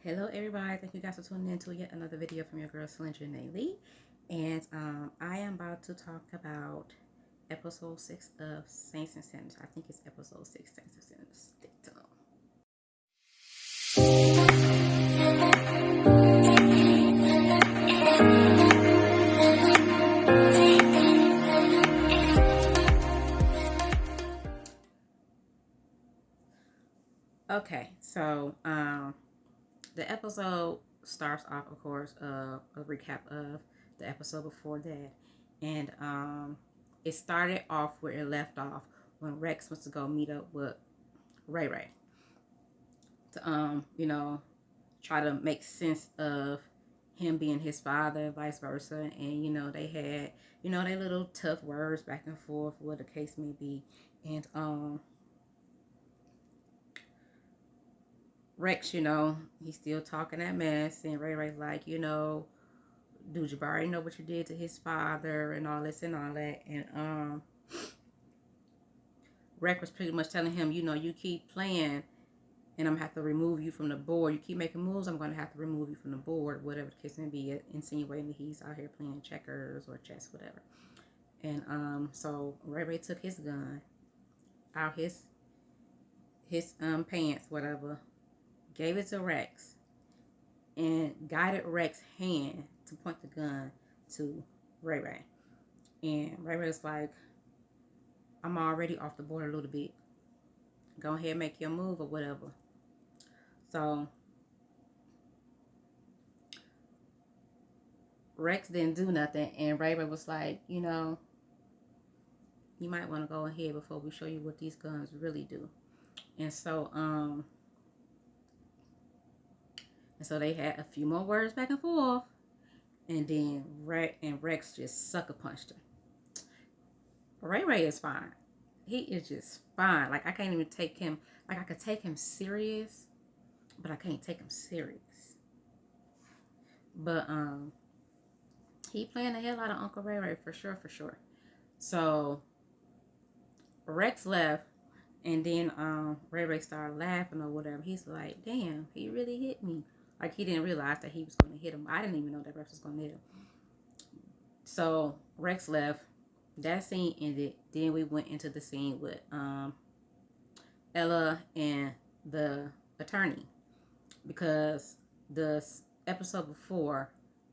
Hello everybody, thank you guys for tuning in to yet another video from your girl Celine Janae Lee. And I am about to talk about episode 6 of Saints and Sinners. I think it's episode 6, Saints and Sinners. Stick to them. Okay, so the episode starts off, of course, a recap of the episode before that. And it started off where it left off when Rex wants to go meet up with Ray Ray to try to make sense of him being his father, vice versa. And they had they little tough words back and forth, what the case may be. And Rex, he's still talking that mess, and Ray Ray's like, do Jabari know what you did to his father and all this and all that. And Rex was pretty much telling him, you keep playing and I'm gonna have to remove you from the board. You keep making moves, I'm gonna have to remove you from the board, whatever the case may be, insinuating that he's out here playing checkers or chess, whatever. And so Ray Ray took his gun out his pants, whatever, gave it to Rex, and guided Rex's hand to point the gun to Ray Ray. And Ray Ray's like, I'm already off the board a little bit. Go ahead and make your move or whatever. So Rex didn't do nothing, and Ray Ray was like, you might want to go ahead before we show you what these guns really do. And so they had a few more words back and forth, and then Rex just sucker punched her. Ray Ray is fine. He is just fine. Like, I can't even take him. Like, I could take him serious, but I can't take him serious. But he playing the hell out of Uncle Ray Ray for sure. So Rex left, and then Ray Ray started laughing or whatever. He's like, damn, he really hit me. Like, he didn't realize that he was going to hit him. I didn't even know that Rex was going to hit him. So Rex left. That scene ended. Then we went into the scene with Ella and the attorney, because the episode before,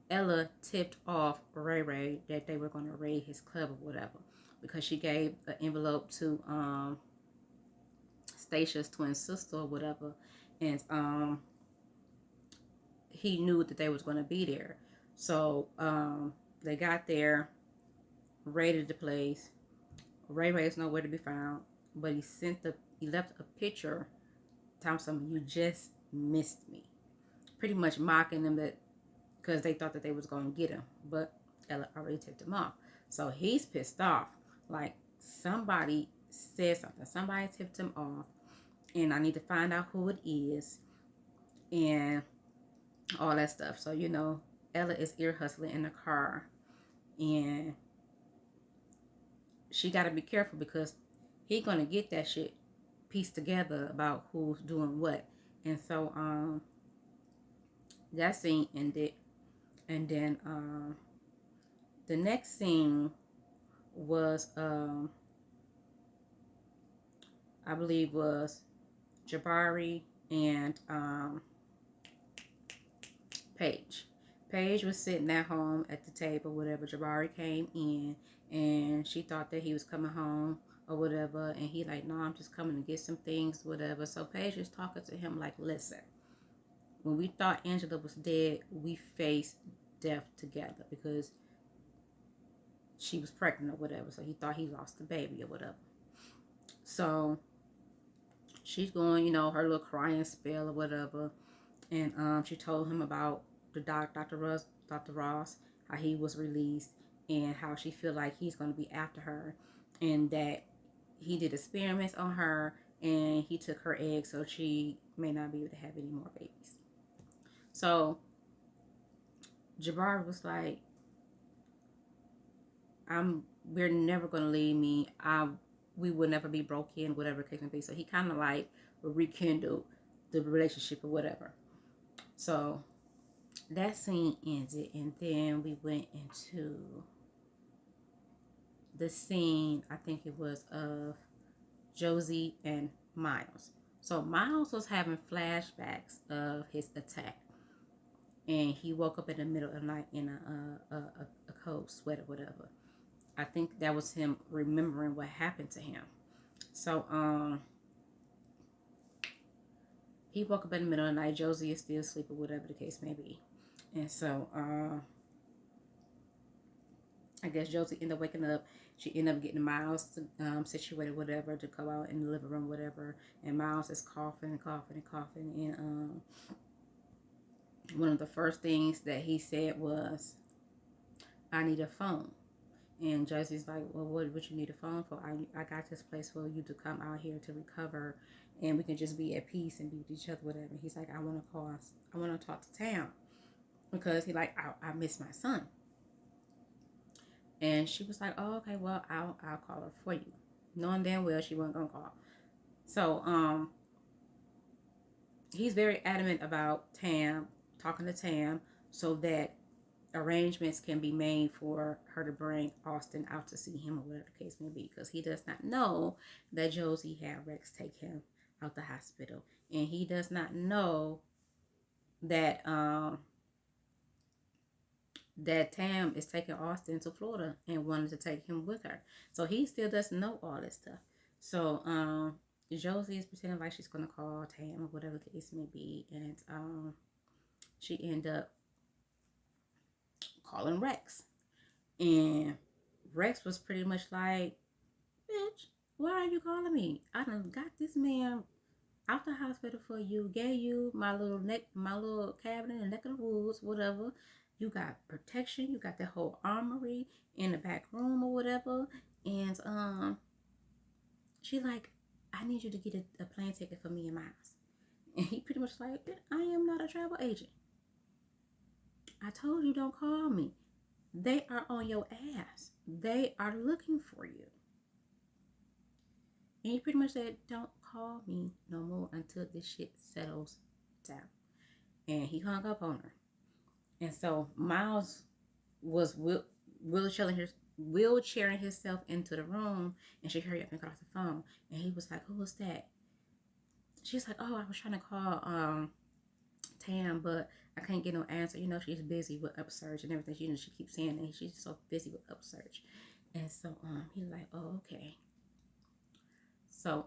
Ella tipped off Ray Ray that they were going to raid his club or whatever, because she gave an envelope to Stacia's twin sister or whatever, and he knew that they was going to be there. So they got there, raided the place. Ray Ray is nowhere to be found, but he left a picture telling them, you just missed me, pretty much mocking them, that because they thought that they was going to get him, but Ella already tipped him off. So he's pissed off, like, somebody said something, somebody tipped him off, and I need to find out who it is and all that stuff. So Ella is ear hustling in the car, and she got to be careful because he gonna get that shit pieced together about who's doing what. And so that scene ended, and then the next scene was I believe was Jabari and Paige. Paige was sitting at home at the table, whatever. Jabari came in, and she thought that he was coming home or whatever, and he like, no, I'm just coming to get some things, whatever. So Paige is talking to him like, listen, when we thought Angela was dead, we faced death together because she was pregnant or whatever. So he thought he lost the baby or whatever. So she's going, her little crying spell or whatever, and she told him about the Dr. Ross, how he was released, and how she feel like he's going to be after her, and that he did experiments on her, and he took her eggs, so she may not be able to have any more babies. So Jabari was like, we're never going to leave me. We will never be broken, whatever the case may be. So he kind of like rekindled the relationship or whatever. So that scene ended, and then we went into the scene, I think it was of Josie and Miles. So Miles was having flashbacks of his attack, and he woke up in the middle of the night in a cold sweat or whatever. I think that was him remembering what happened to him. So he woke up in the middle of the night. Josie is still asleep or whatever the case may be, and so I guess Josie ended up waking up. She ended up getting Miles situated, whatever, to go out in the living room, whatever. And Miles is coughing and coughing and coughing. And one of the first things that he said was, "I need a phone." And Josie's like, "Well, what you need a phone for? I got this place for you to come out here to recover, and we can just be at peace and be with each other, whatever." He's like, I want to talk to Tam because he like, I miss my son." And she was like, "Oh, okay, well, I'll call her for you," knowing damn well she wasn't gonna call. So he's very adamant about Tam talking to Tam so that arrangements can be made for her to bring Austin out to see him or whatever the case may be, because he does not know that Josie had Rex take him out the hospital, and he does not know that that Tam is taking Austin to Florida and wanted to take him with her. So he still doesn't know all this stuff. So Josie is pretending like she's gonna call Tam or whatever the case may be, and she ended up calling Rex. And Rex was pretty much like, "Bitch, why are you calling me? I done got this man out the hospital for you, gave you my little cabin in the neck of the woods, whatever. You got protection, you got the whole armory in the back room or whatever." And she like, "I need you to get a plane ticket for me and Miles." And he pretty much like, "I am not a travel agent. I told you don't call me. They are on your ass. They are looking for you." And he pretty much said, "Don't call me no more until this shit settles down." And he hung up on her. And so Miles was wheelchairing himself into the room, and she hurried up and got off the phone. And he was like, "Who was that?" She's like, "Oh, I was trying to call Tam, but I can't get no answer. You know, she's busy with Upsurge and everything. She keeps saying that she's so busy with Upsurge." And so he's like, "Oh, okay." So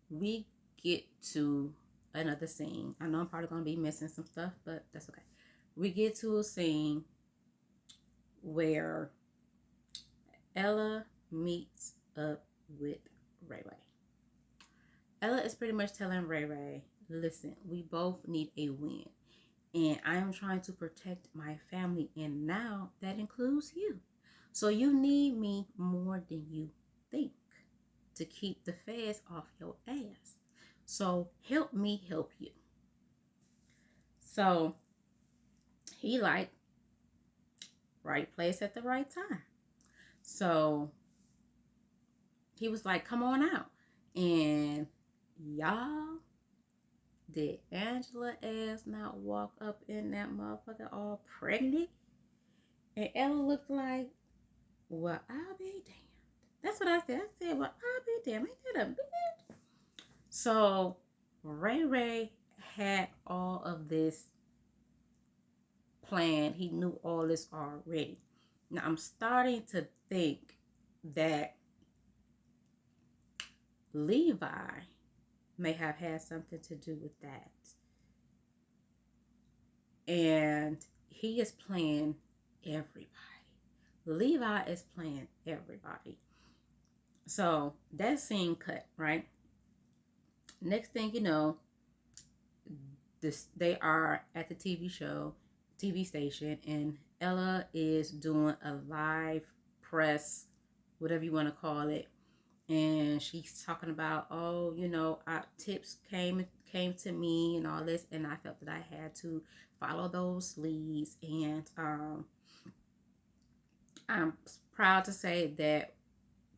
we get to another scene. I know I'm probably gonna be missing some stuff, but that's okay. We get to a scene where Ella meets up with Ray Ray. Ella is pretty much telling Ray Ray, "Listen, we both need a win. And I am trying to protect my family, and now that includes you. So you need me more than you think to keep the feds off your ass. So help me help you." So he like, right place at the right time. So he was like, "Come on out." And y'all, did Angela ass not walk up in that motherfucker all pregnant? And Ella looked like, "Well, I'll be damned." That's what I said. I said, "Well, I'll be damned. Ain't that a bitch?" So Ray Ray had all of this planned. He knew all this already. Now I'm starting to think that Levi may have had something to do with that. And he is playing everybody. Levi is playing everybody. So that scene cut, right? Next thing you know, they are at the TV station, and Ella is doing a live press, whatever you want to call it, and she's talking about, "Oh, you know, tips came to me and all this, and I felt that I had to follow those leads." And I'm proud to say that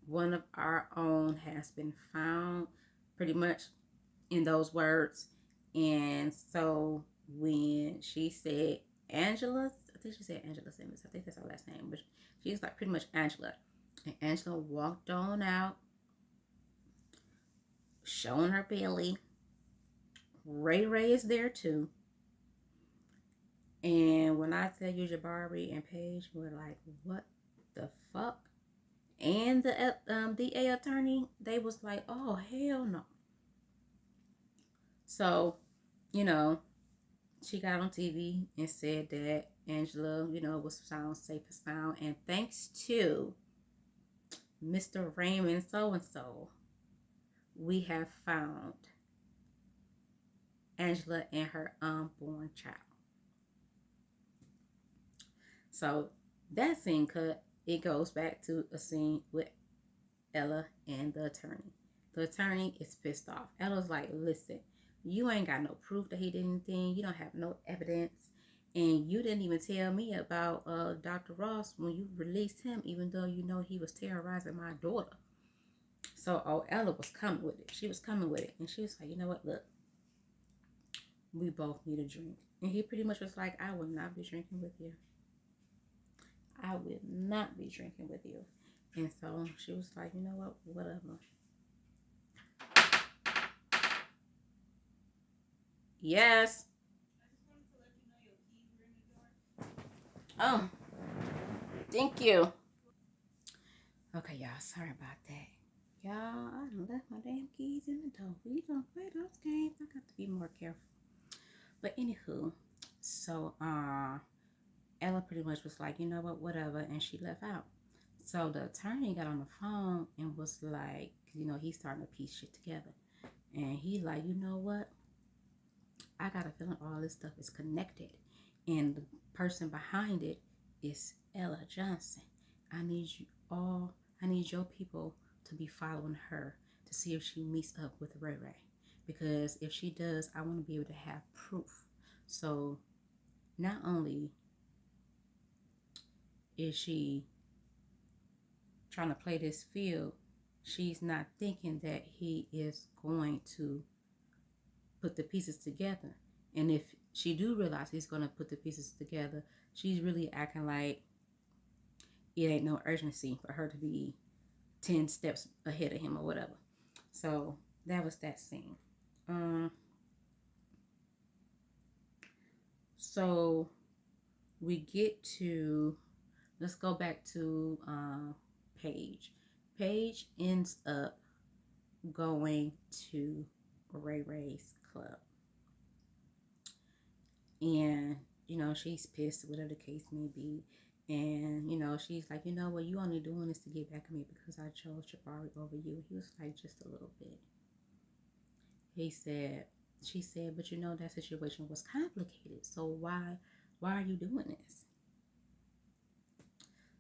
one of our own has been found, pretty much in those words. And so when she said Angela, I think she said Angela Simmons. I think that's her last name, but she's like pretty much Angela. And Angela walked on out, showing her belly. Ray Ray is there too. And when I tell you Jabari and Paige were like, what the fuck? And the DA attorney, they was like, oh, hell no. So, you know, she got on TV and said that Angela, was found safe and sound. And thanks to Mr. Raymond so-and-so, we have found Angela and her unborn child. So that scene cut, it goes back to a scene with Ella and the attorney. The attorney is pissed off. Ella's like, listen, you ain't got no proof that he did anything. You don't have no evidence. And you didn't even tell me about Dr. Ross when you released him, even though you know he was terrorizing my daughter. So, Ella was coming with it. She was coming with it. And she was like, you know what, look, we both need a drink. And he pretty much was like, I will not be drinking with you. I will not be drinking with you. And so she was like, you know what, whatever. Yes. Oh, thank you. Okay, y'all, sorry about that. Y'all, I done left my damn keys in the door. We don't play those games. I got to be more careful. But anywho, so Ella pretty much was like, you know what, whatever, and she left out. So the attorney got on the phone and was like, he's starting to piece shit together. And he like, you know what? I got a feeling all this stuff is connected. And the person behind it is Ella Johnson. I need your people to be following her to see if she meets up with Ray Ray. Because if she does, I want to be able to have proof. So not only is she trying to play this field, she's not thinking that he is going to put the pieces together. And if she do realize he's going to put the pieces together, she's really acting like it ain't no urgency for her to be 10 steps ahead of him or whatever. So that was that scene. So we get to, let's go back to Paige. Paige ends up going to Ray Ray's club. And, she's pissed, whatever the case may be. And, she's like, you know what, you only doing this to get back at me because I chose Jabari over you. He was like, just a little bit. She said, but that situation was complicated. So why are you doing this?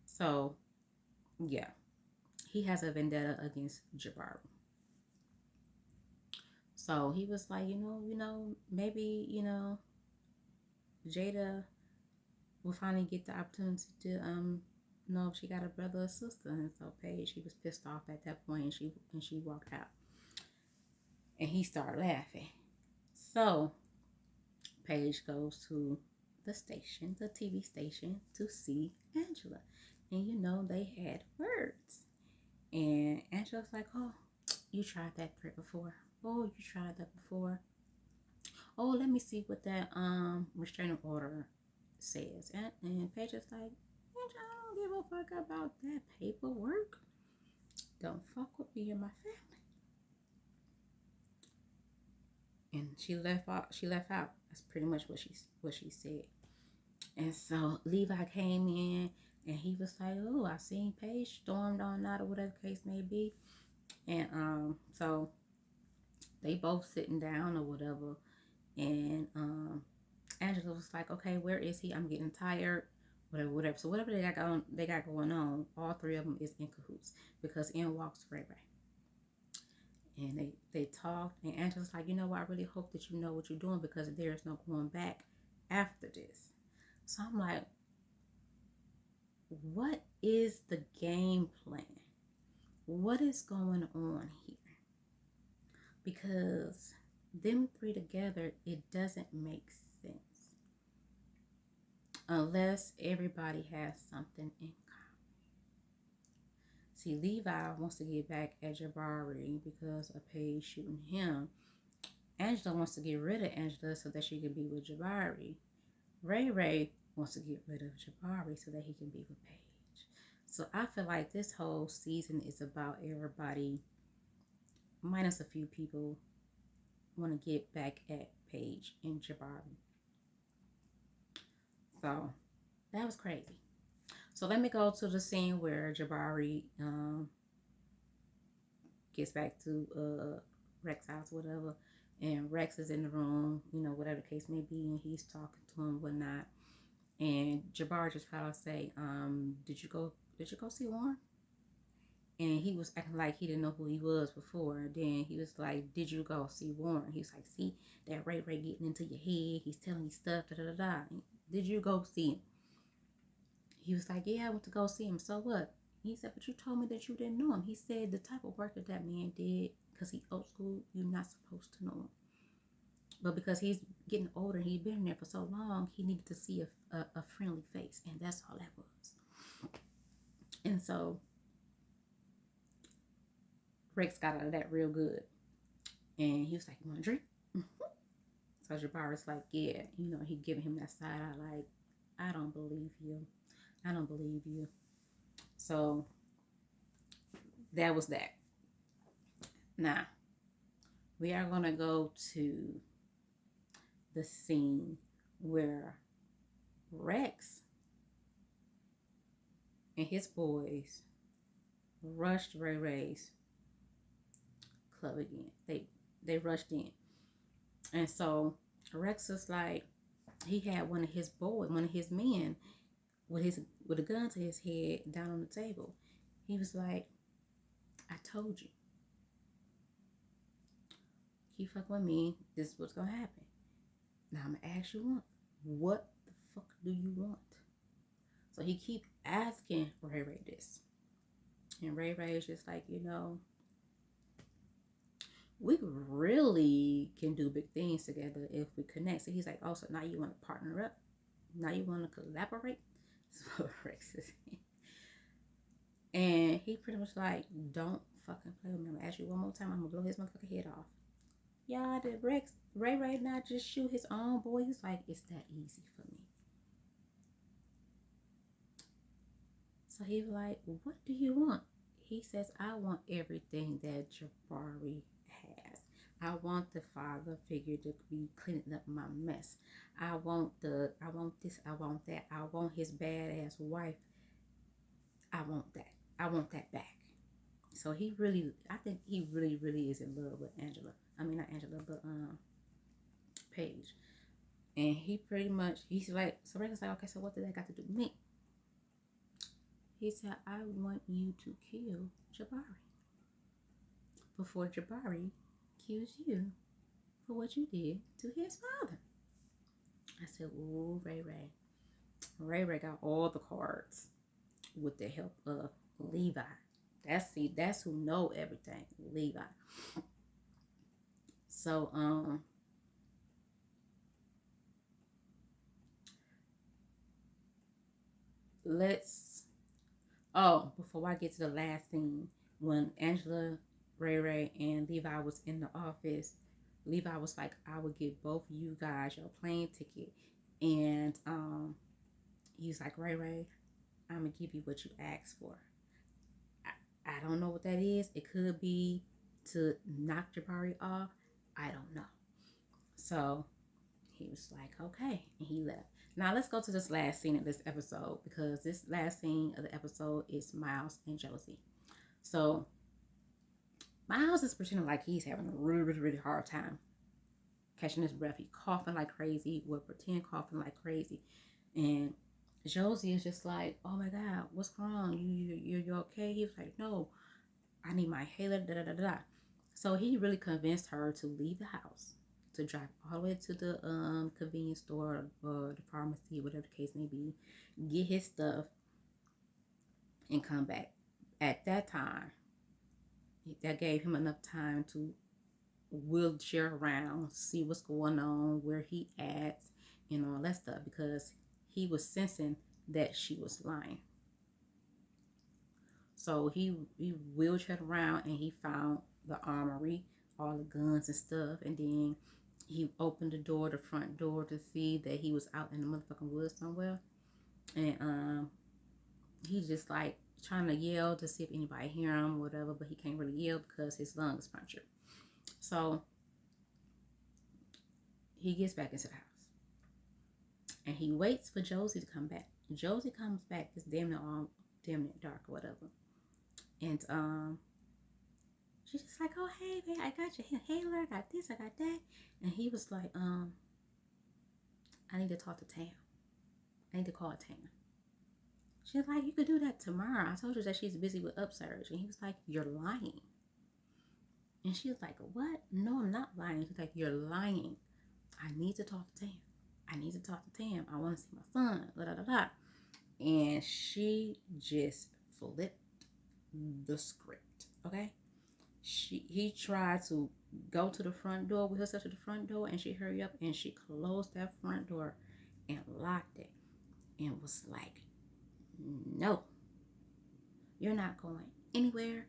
So, yeah, he has a vendetta against Jabari. So he was like, maybe, Jada will finally get the opportunity to know if she got a brother or sister. And so Paige, she was pissed off at that point, and she walked out. And he started laughing. So Paige goes to the station, the TV station, to see Angela. And they had words. And Angela's like, oh, you tried that threat before. Oh, you tried that before. Oh, let me see what that restraining order says. And Paige is like, I don't give a fuck about that paperwork. Don't fuck with me and my family. And she left out. That's pretty much what she said. And so Levi came in and he was like, oh, I seen Paige stormed on out or whatever the case may be. And so they both sitting down or whatever. And Angela was like, okay, where is he? I'm getting tired. Whatever. So whatever they got going on, all three of them is in cahoots because in walks Ray Ray. And they talked, and Angela's like, you know what? I really hope that you know what you're doing because there's no going back after this. So I'm like, what is the game plan? What is going on here? Because them three together, it doesn't make sense unless everybody has something in common. See, Levi wants to get back at Jabari because of Paige shooting him. Angela wants to get rid of Angela so that she can be with Jabari. Ray Ray wants to get rid of Jabari so that he can be with Paige. So I feel like this whole season is about everybody, minus a few people, want to get back at Paige and Jabari. So that was crazy. So let me go to the scene where Jabari gets back to Rex's house, whatever, and Rex is in the room, whatever the case may be, and he's talking to him, whatnot. And Jabari just tried to say, did you go see Warren? And he was acting like he didn't know who he was before. And then he was like, did you go see Warren? He was like, see, that Ray getting into your head. He's telling you stuff, da da da da. Did you go see him? He was like, yeah, I went to go see him. So what? He said, but you told me that you didn't know him. He said the type of work that man did, because he old school, you're not supposed to know him. But because he's getting older, he's been there for so long, he needed to see a friendly face. And that's all that was. And so Rex got out of that real good. And he was like, you want a drink? So Jabari's like, yeah. He giving him that side eye like, I don't believe you. I don't believe you. So that was that. Now, we are going to go to the scene where Rex and his boys rushed Ray Ray's club again. They rushed in. And so Rex is like, he had one of his men with a gun to his head down on the table. He was like, I told you. Keep fucking with me, this is what's gonna happen. Now I'm gonna ask you what the fuck do you want? So he keep asking Ray this. And Ray is just like, we really can do big things together if we connect. So he's like, oh, so now you want to partner up? Now you want to collaborate? That's what Rex is saying. And he pretty much like, don't fucking play with me. I'm gonna ask you one more time. I'm gonna blow his motherfucking head off. Y'all, did Ray not just shoot his own boy? He's like, it's that easy for me. So he was like, what do you want? He says, I want everything that Jabari has. I want the father figure to be cleaning up my mess. I want this, I want that. I want his badass wife. I want that. I want that back. So I think he really, really is in love with Angela. I mean, not Angela, but Paige. And he's like, so Rex is like, okay, so what did that got to do with me? He said, I want you to kill Jabari before Jabari kills you for what you did to his father. I said, ooh, Ray. Ray got all the cards with the help of Levi. That's who know everything, Levi. So, before I get to the last scene, when Angela, Ray, and Levi was in the office, Levi was like, I would give both of you guys your plane ticket. And he was like, Ray, I'm going to give you what you asked for. I don't know what that is. It could be to knock Jabari off. I don't know. So he was like, okay. And he left. Now let's go to this last scene of this episode, because this last scene of the episode is Miles and Josie. So Miles is pretending like he's having a really, really, really hard time catching his breath. He's coughing like crazy, will pretend coughing like crazy. And Josie is just like, oh my God, what's wrong? You okay? He was like, no, I need my inhaler, da da da da. So he really convinced her to leave the house, to drive all the way to the convenience store or the pharmacy, whatever the case may be, get his stuff, and come back. At that time, that gave him enough time to wheelchair around, see what's going on, where he at, and all that stuff, because he was sensing that she was lying. So he wheelchaired around and he found the armory, all the guns and stuff, and then he opened the door, the front door, to see that he was out in the motherfucking woods somewhere, and he just like trying to yell to see if anybody hear him, whatever, but he can't really yell because his lungs punctured. So he gets back into the house and he waits for Josie to come back. Josie comes back, it's damn near dark or whatever, and she's just like, oh hey babe, I got your inhaler, I got this, I got that, and he was like, I need to talk to Tam. I need to call Tam. She's like, you could do that tomorrow. I told her that she's busy with upsurge. And he was like, you're lying. And she was like, what? No, I'm not lying. She's like, you're lying. I need to talk to Tam. I need to talk to Tam. I want to see my son. Blah, blah, blah. And she just flipped the script. Okay? He tried to go to the front door with herself to the front door, and she hurried up and she closed that front door and locked it and was like, no, you're not going anywhere,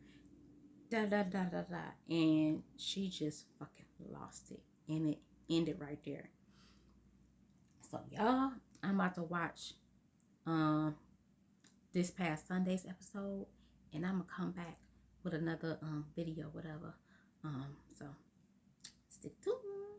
da da da da da. And she just fucking lost it, and it ended right there. So y'all, I'm about to watch this past Sunday's episode, and I'm gonna come back with another video, whatever. So stick tuned.